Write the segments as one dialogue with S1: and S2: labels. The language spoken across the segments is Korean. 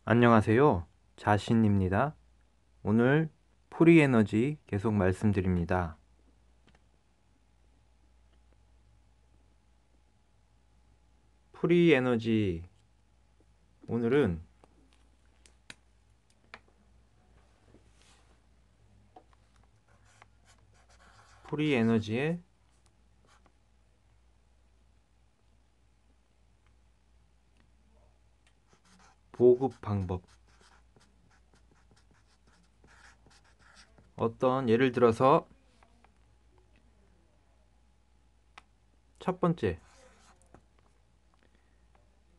S1: 안녕하세요. 자신입니다. 오늘 프리에너지 계속 말씀드립니다. 프리에너지 오늘은 프리에너지의 보급 방법, 어떤 예를 들어서 첫 번째,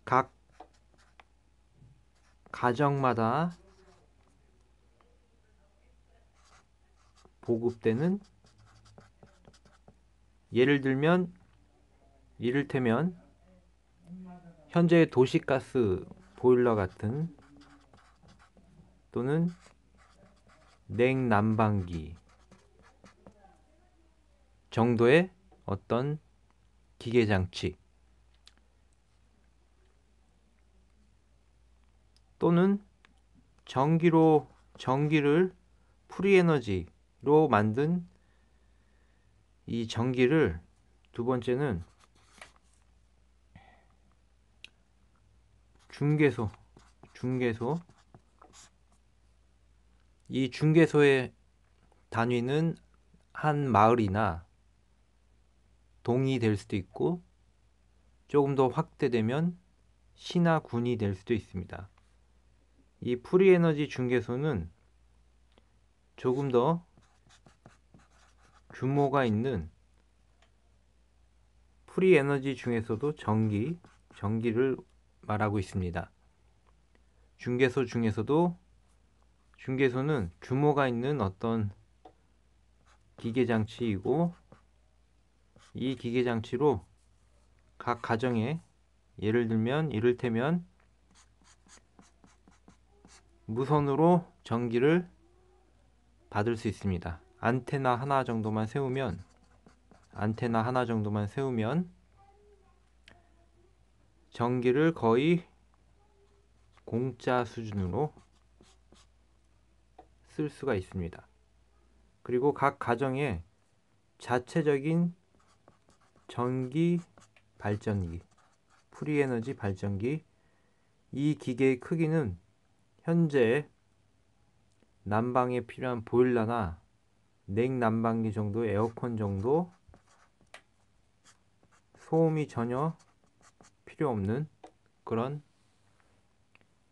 S1: 각 가정마다 보급되는, 예를 들면 이를테면 현재 도시가스 보일러 같은, 또는 냉난방기 정도의 어떤 기계장치, 또는 전기를 프리에너지로 만든 이 전기를, 두 번째는 중개소. 이 중개소의 단위는 한 마을이나 동이 될 수도 있고, 조금 더 확대되면 시나 군이 될 수도 있습니다. 이 프리에너지 중개소는 조금 더 규모가 있는, 프리에너지 중에서도 전기를 말하고 있습니다. 중개소 중에서도, 중개소는 규모가 있는 어떤 기계장치이고, 이 기계장치로 각 가정에, 예를 들면 이를테면 무선으로 전기를 받을 수 있습니다. 안테나 하나 정도만 세우면 전기를 거의 공짜 수준으로 쓸 수가 있습니다. 그리고 각 가정에 자체적인 전기 발전기, 프리에너지 발전기, 이 기계의 크기는 현재 난방에 필요한 보일러나 냉난방기 정도, 에어컨 정도 소음이 전혀 필요 없는 그런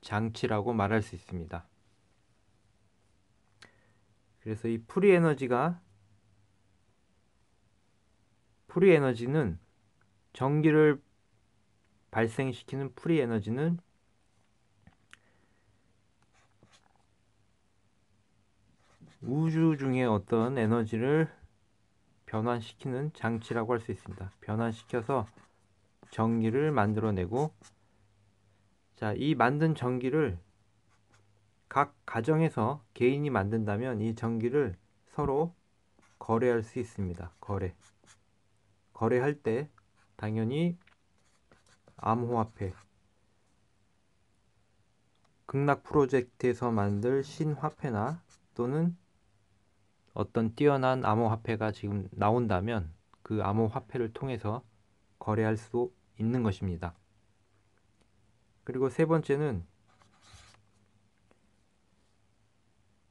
S1: 장치라고 말할 수 있습니다. 그래서 이 프리에너지는, 전기를 발생시키는 프리에너지는 우주 중에 어떤 에너지를 변환시키는 장치라고 할 수 있습니다. 변환시켜서 전기를 만들어내고, 자, 이 만든 전기를 각 가정에서 개인이 만든다면 이 전기를 서로 거래할 수 있습니다. 거래할 때 당연히 암호화폐, 극락 프로젝트에서 만들 신화폐나, 또는 어떤 뛰어난 암호화폐가 지금 나온다면 그 암호화폐를 통해서 거래할 수 있는 것입니다. 그리고 세 번째는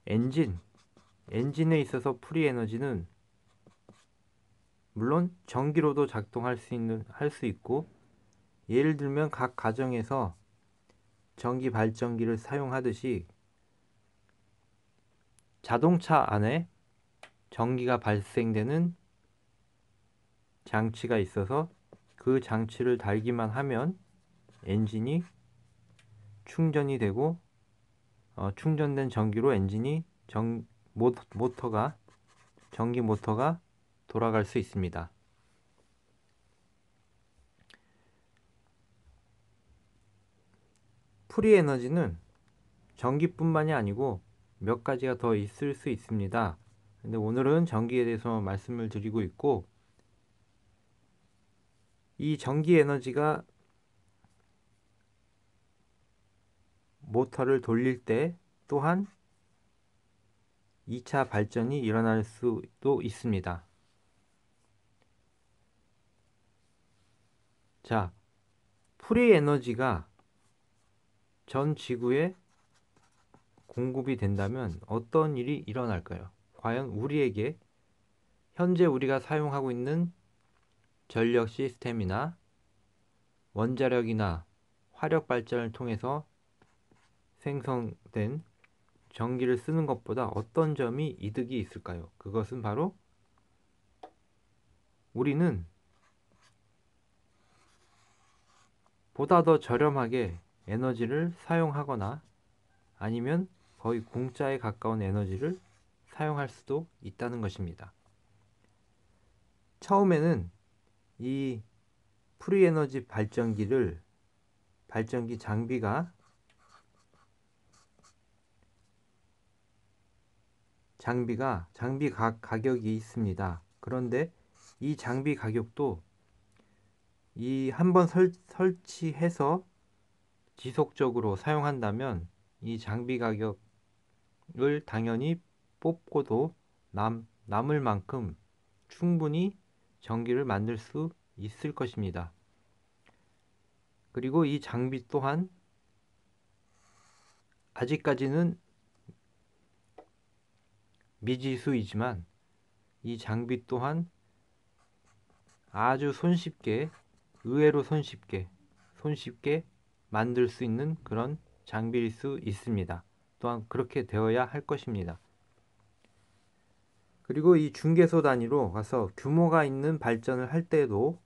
S1: 엔진에 있어서 프리에너지는 물론 전기로도 할 수 있고, 예를 들면 각 가정에서 전기 발전기를 사용하듯이 자동차 안에 전기가 발생되는 장치가 있어서 그 장치를 달기만 하면 엔진이 충전이 되고, 충전된 전기로 전기 모터가 돌아갈 수 있습니다. 프리에너지는 전기뿐만이 아니고 몇 가지가 더 있을 수 있습니다. 근데 오늘은 전기에 대해서 말씀을 드리고 있고, 이 전기 에너지가 모터를 돌릴 때 또한 2차 발전이 일어날 수도 있습니다. 자, 프리 에너지가 전 지구에 공급이 된다면 어떤 일이 일어날까요? 과연 우리에게 현재 우리가 사용하고 있는 전력 시스템이나 원자력이나 화력 발전을 통해서 생성된 전기를 쓰는 것보다 어떤 점이 이득이 있을까요? 그것은 바로 우리는 보다 더 저렴하게 에너지를 사용하거나 아니면 거의 공짜에 가까운 에너지를 사용할 수도 있다는 것입니다. 처음에는 이 프리에너지 발전기 장비가 가격이 있습니다. 그런데 이 장비 가격도 이 한번 설치해서 지속적으로 사용한다면 이 장비 가격을 당연히 뽑고도 남을 만큼 충분히 전기를 만들 수 있을 것입니다. 그리고 이 장비 또한 아직까지는 미지수이지만 이 장비 또한 아주 의외로 손쉽게 만들 수 있는 그런 장비일 수 있습니다. 또한 그렇게 되어야 할 것입니다. 그리고 이 중개소 단위로 가서 규모가 있는 발전을 할 때에도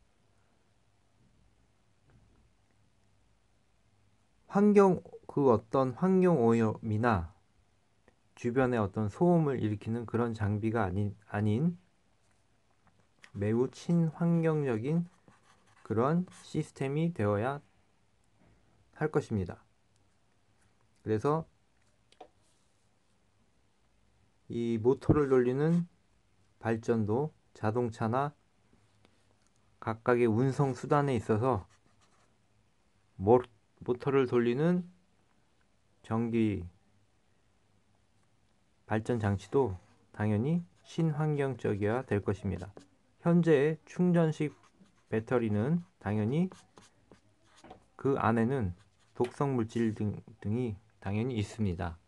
S1: 어떤 환경 오염이나 주변에 어떤 소음을 일으키는 그런 장비가 아닌 매우 친환경적인 그런 시스템이 되어야 할 것입니다. 그래서 이 모터를 돌리는 발전도 자동차나 각각의 운송 수단에 있어서 모터를 돌리는 전기 발전 장치도 당연히 친환경적이어야 될 것입니다. 현재 충전식 배터리는 당연히 그 안에는 독성 물질 등이 당연히 있습니다.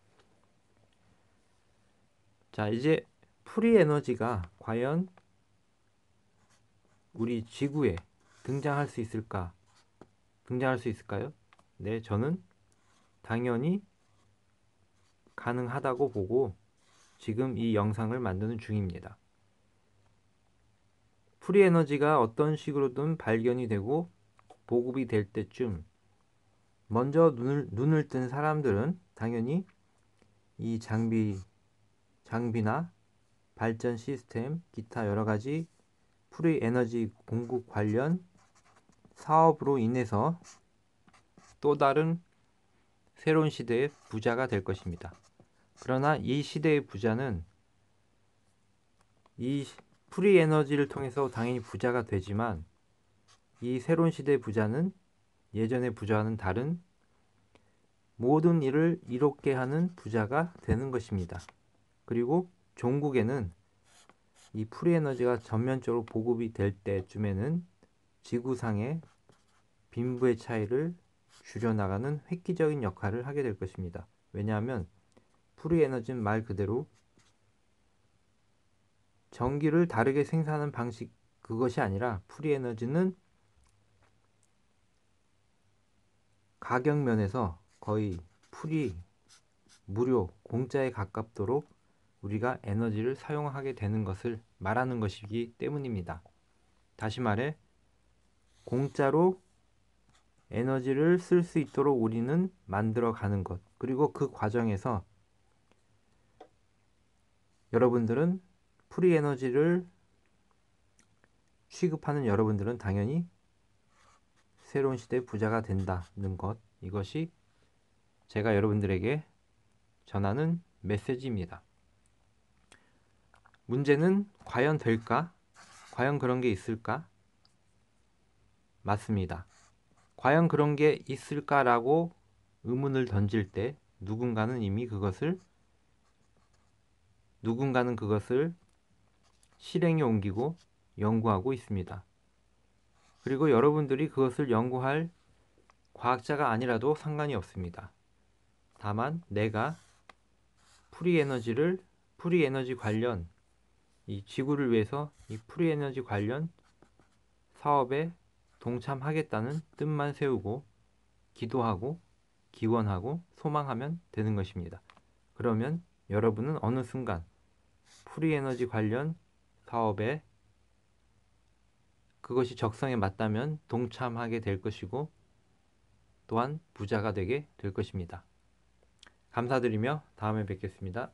S1: 자, 이제 프리 에너지가 과연 우리 지구에 등장할 수 있을까요? 네, 저는 당연히 가능하다고 보고 지금 이 영상을 만드는 중입니다. 프리 에너지가 어떤 식으로든 발견이 되고 보급이 될 때쯤 먼저 눈을 뜬 사람들은 당연히 이 장비나 발전 시스템, 기타 여러 가지 프리 에너지 공급 관련 사업으로 인해서 또 다른 새로운 시대의 부자가 될 것입니다. 그러나 이 시대의 부자는 이 프리 에너지를 통해서 당연히 부자가 되지만 이 새로운 시대의 부자는 예전의 부자와는 다른 모든 일을 이롭게 하는 부자가 되는 것입니다. 그리고 종국에는 이 프리 에너지가 전면적으로 보급이 될 때쯤에는 지구상의 빈부의 차이를 줄여나가는 획기적인 역할을 하게 될 것입니다. 왜냐하면 프리 에너지는 말 그대로 전기를 다르게 생산하는 방식 그것이 아니라 프리 에너지는 가격 면에서 거의 무료, 공짜에 가깝도록 우리가 에너지를 사용하게 되는 것을 말하는 것이기 때문입니다. 다시 말해 공짜로 에너지를 쓸 수 있도록 우리는 만들어 가는 것, 그리고 그 과정에서 여러분들은 프리 에너지를 취급하는 여러분들은 당연히 새로운 시대의 부자가 된다는 것, 이것이 제가 여러분들에게 전하는 메시지입니다. 문제는 과연 될까? 과연 그런 게 있을까? 맞습니다. 과연 그런 게 있을까라고 의문을 던질 때 누군가는 그것을 실행에 옮기고 연구하고 있습니다. 그리고 여러분들이 그것을 연구할 과학자가 아니라도 상관이 없습니다. 다만 내가 프리에너지 관련 이 지구를 위해서 이 프리에너지 관련 사업에 동참하겠다는 뜻만 세우고 기도하고 기원하고 소망하면 되는 것입니다. 그러면 여러분은 어느 순간 프리에너지 관련 사업에 그것이 적성에 맞다면 동참하게 될 것이고 또한 부자가 되게 될 것입니다. 감사드리며 다음에 뵙겠습니다.